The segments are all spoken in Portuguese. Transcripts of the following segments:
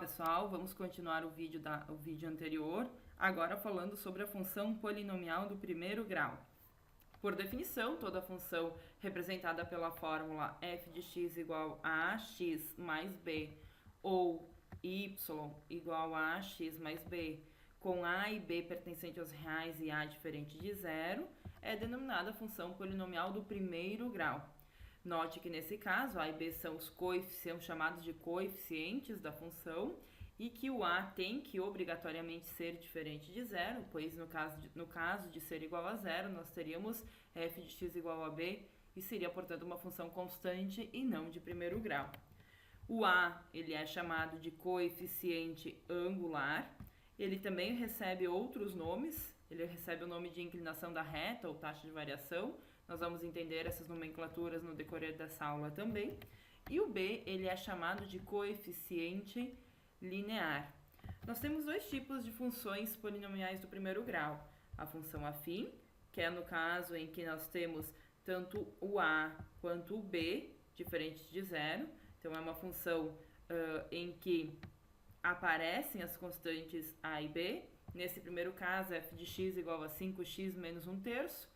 pessoal, vamos continuar o vídeo anterior, agora falando sobre a função polinomial do primeiro grau. Por definição, toda função representada pela fórmula f de x igual a ax mais b ou y igual a ax mais b, com a e b pertencente aos reais e a diferente de zero, é denominada função polinomial do primeiro grau. Note que nesse caso, a e b são os coeficientes chamados de coeficientes da função e que o a tem que obrigatoriamente ser diferente de zero, pois no caso de ser igual a zero, nós teríamos f de x igual a b e seria, portanto, uma função constante e não de primeiro grau. O a ele é chamado de coeficiente angular, ele também recebe outros nomes, ele recebe o nome de inclinação da reta ou taxa de variação. Nós vamos entender essas nomenclaturas no decorrer dessa aula também. E o b, ele é chamado de coeficiente linear. Nós temos dois tipos de funções polinomiais do primeiro grau. A função afim, que é no caso em que nós temos tanto o a quanto o b diferentes de zero. Então, é uma função em que aparecem as constantes a e b. Nesse primeiro caso, f de x igual a 5x menos 1/3.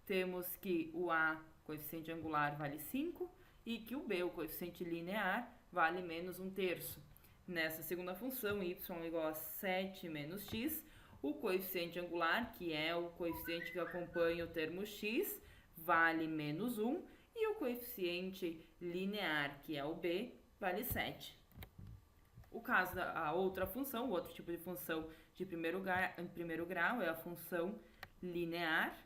Temos que o a, coeficiente angular, vale 5 e que o b, o coeficiente linear, vale menos 1/3. Nessa segunda função, y igual a 7 menos x, o coeficiente angular, que é o coeficiente que acompanha o termo x, vale menos 1 e o coeficiente linear, que é o b, vale 7. O caso da outra função, o outro tipo de função de primeiro grau é a função linear.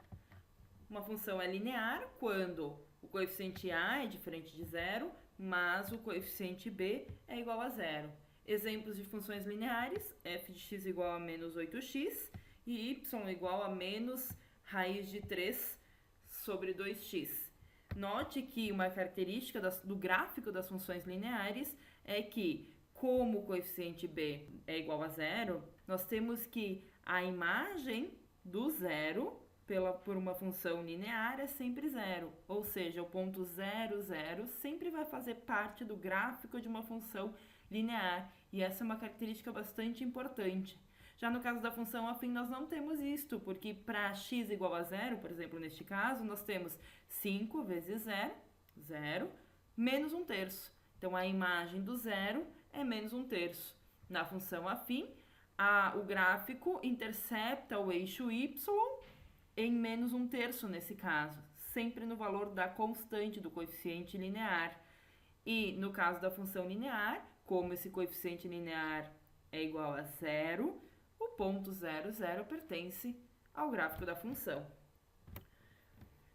Uma função é linear quando o coeficiente a é diferente de zero, mas o coeficiente b é igual a zero. Exemplos de funções lineares, f de x igual a menos 8x e y igual a menos raiz de 3 sobre 2x. Note que uma característica do gráfico das funções lineares é que, como o coeficiente b é igual a zero, nós temos que a imagem do zero por uma função linear é sempre zero, ou seja, o ponto 0, 0 sempre vai fazer parte do gráfico de uma função linear, e essa é uma característica bastante importante. Já no caso da função afim, nós não temos isto, porque para x igual a zero, por exemplo, neste caso, nós temos 5 vezes 0, 0, menos 1/3. Então, a imagem do zero é menos 1/3. Na função afim, o gráfico intercepta o eixo y em menos 1/3 nesse caso, sempre no valor da constante do coeficiente linear. E no caso da função linear, como esse coeficiente linear é igual a zero, o ponto 0, 0 pertence ao gráfico da função.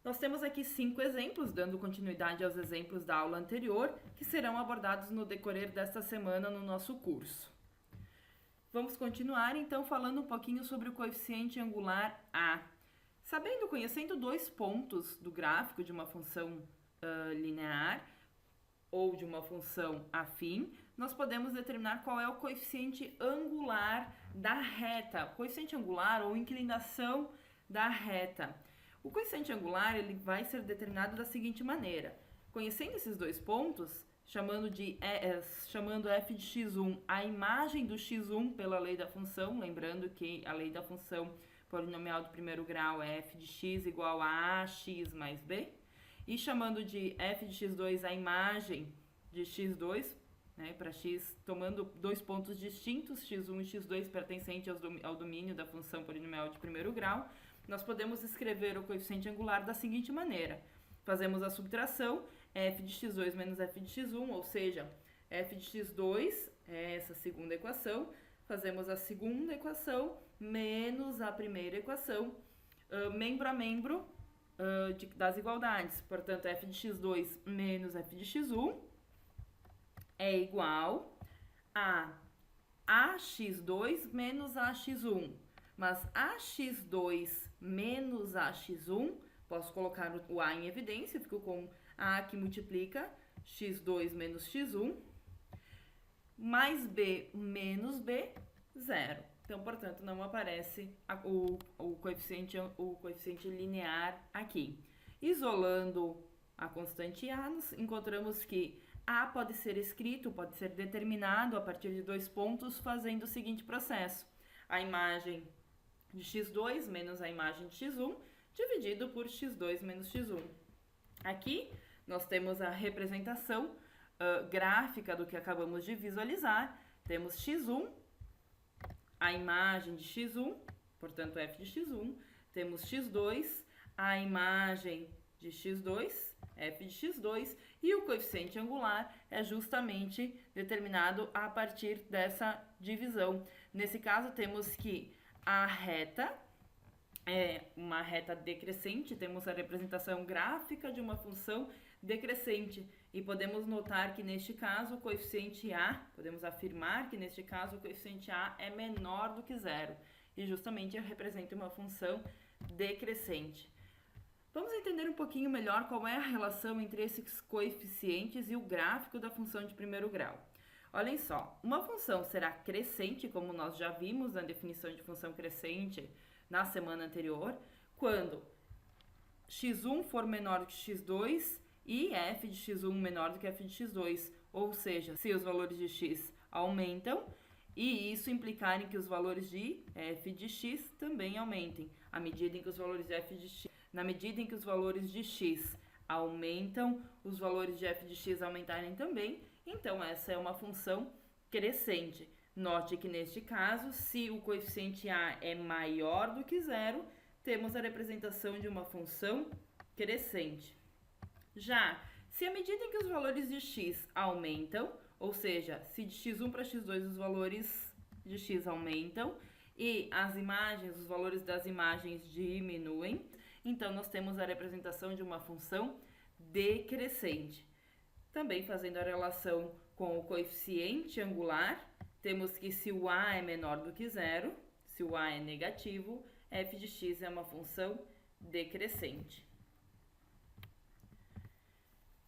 Nós temos aqui 5 exemplos, dando continuidade aos exemplos da aula anterior, que serão abordados no decorrer desta semana no nosso curso. Vamos continuar, então, falando um pouquinho sobre o coeficiente angular a. Conhecendo dois pontos do gráfico de uma função linear ou de uma função afim, nós podemos determinar qual é o coeficiente angular da reta, coeficiente angular ou inclinação da reta. O coeficiente angular ele vai ser determinado da seguinte maneira: conhecendo esses dois pontos, chamando f de x1 a imagem do x1 pela lei da função, lembrando que a lei da função polinomial do primeiro grau é f de x igual a ax mais b, e chamando de f de x2 a imagem de x2, né, para x, tomando dois pontos distintos, x1 e x2 pertencentes ao domínio da função polinomial de primeiro grau, nós podemos escrever o coeficiente angular da seguinte maneira: fazemos a subtração, f de x2 menos f de x1, ou seja, f de x2 é essa segunda equação, fazemos a segunda equação menos a primeira equação, membro a membro das igualdades. Portanto, f de x2 menos f de x1 é igual a ax2 menos ax1. Mas ax2 menos ax1, posso colocar o a em evidência, fico com a que multiplica x2 menos x1, mais b menos b, zero. Então, portanto, não aparece o coeficiente linear aqui. Isolando a constante a, nós encontramos que A pode ser escrito, pode ser determinado a partir de 2 pontos, fazendo o seguinte processo. A imagem de x2 menos a imagem de x1, dividido por x2 menos x1. Aqui, nós temos a representação gráfica do que acabamos de visualizar. Temos x1, a imagem de x1, portanto, f de x1. Temos x2, a imagem de x2, f de x2, e o coeficiente angular é justamente determinado a partir dessa divisão. Nesse caso, temos que a reta é uma reta decrescente, temos a representação gráfica de uma função decrescente, e podemos notar que neste caso o coeficiente a, podemos afirmar que neste caso o coeficiente a é menor do que zero, e justamente representa uma função decrescente. Vamos entender um pouquinho melhor qual é a relação entre esses coeficientes e o gráfico da função de primeiro grau. Olhem só, uma função será crescente, como nós já vimos na definição de função crescente na semana anterior, quando x1 for menor do que x2 e f de x1 menor do que f de x2, ou seja, se os valores de x aumentam e isso implicar em que os valores de f de x também aumentem, à medida em que os valores de f de x, na medida em que os valores de x aumentam, os valores de f de x aumentarem também, então essa é uma função crescente. Note que neste caso, se o coeficiente a é maior do que zero, temos a representação de uma função crescente. Já, se à medida em que os valores de x aumentam, ou seja, se de x1 para x2 os valores de x aumentam e os valores das imagens diminuem, então nós temos a representação de uma função decrescente. Também fazendo a relação com o coeficiente angular, temos que se o a é menor do que zero, se o a é negativo, f de x é uma função decrescente.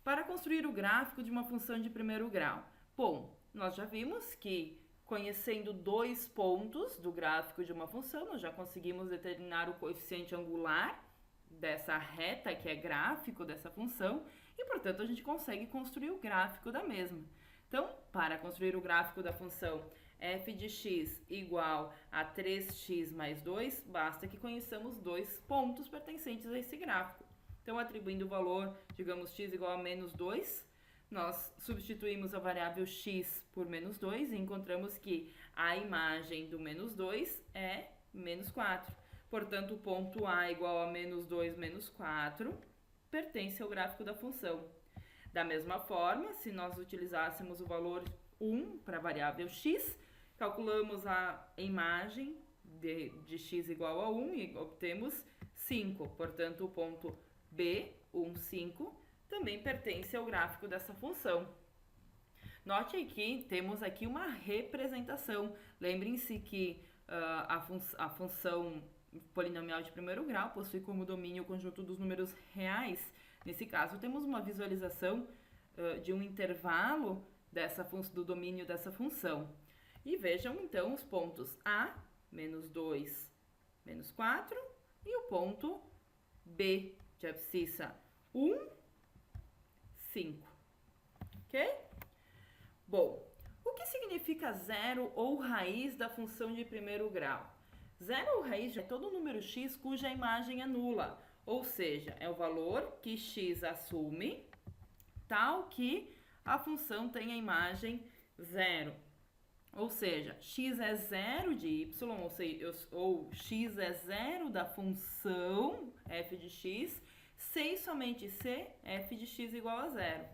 Para construir o gráfico de uma função de primeiro grau. Bom, nós já vimos que conhecendo 2 pontos do gráfico de uma função, nós já conseguimos determinar o coeficiente angular dessa reta que é gráfico dessa função e, portanto, a gente consegue construir o gráfico da mesma. Então, para construir o gráfico da função f de x igual a 3x mais 2, basta que conheçamos 2 pontos pertencentes a esse gráfico. Então, atribuindo o valor, digamos, x igual a menos 2, nós substituímos a variável x por menos 2 e encontramos que a imagem do menos 2 é menos 4. Portanto, o ponto A igual a menos 2 menos 4 pertence ao gráfico da função. Da mesma forma, se nós utilizássemos o valor 1 para a variável x, calculamos a imagem de x igual a 1 e obtemos 5. Portanto, o ponto B, 1, 5, também pertence ao gráfico dessa função. Note que temos aqui uma representação. Lembrem-se que a função polinomial de primeiro grau possui como domínio o conjunto dos números reais. Nesse caso, temos uma visualização de um intervalo do domínio dessa função. E vejam, então, os pontos A, menos 2, menos 4, e o ponto B, de abscissa 1, 5. Ok? Bom, o que significa zero ou raiz da função de primeiro grau? Zero ou raiz é todo número x cuja imagem é nula, ou seja, é o valor que x assume, tal que a função tem a imagem zero. Ou seja, x é zero de y, ou x é zero da função f de x, se e somente se f de x igual a zero.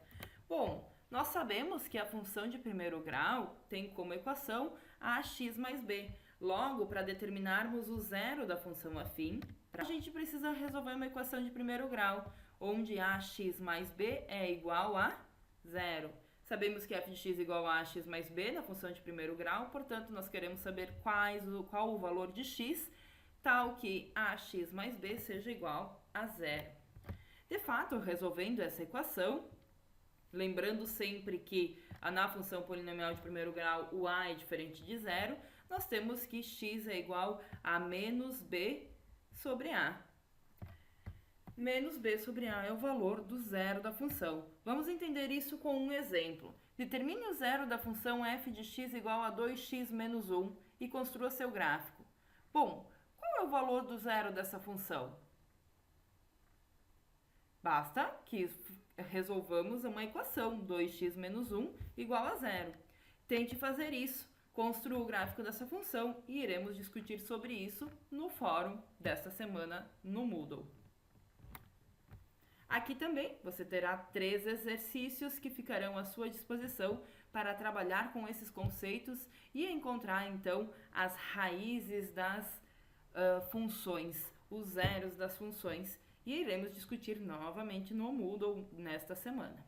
Bom, nós sabemos que a função de primeiro grau tem como equação ax mais b. Logo, para determinarmos o zero da função afim, a gente precisa resolver uma equação de primeiro grau, onde ax mais b é igual a zero. Sabemos que f de x é igual a ax mais b na função de primeiro grau, portanto, nós queremos saber qual o valor de x, tal que ax mais b seja igual a zero. De fato, resolvendo essa equação, lembrando sempre que na função polinomial de primeiro grau o a é diferente de zero, nós temos que x é igual a menos b sobre a. Menos b sobre a é o valor do zero da função. Vamos entender isso com um exemplo. Determine o zero da função f de x igual a 2x menos 1 e construa seu gráfico. Bom, qual é o valor do zero dessa função? Basta que resolvamos uma equação, 2x menos 1 igual a zero. Tente fazer isso, construa o gráfico dessa função e iremos discutir sobre isso no fórum desta semana no Moodle. Aqui também você terá 3 exercícios que ficarão à sua disposição para trabalhar com esses conceitos e encontrar então as raízes das funções, os zeros das funções, e iremos discutir novamente no Moodle nesta semana.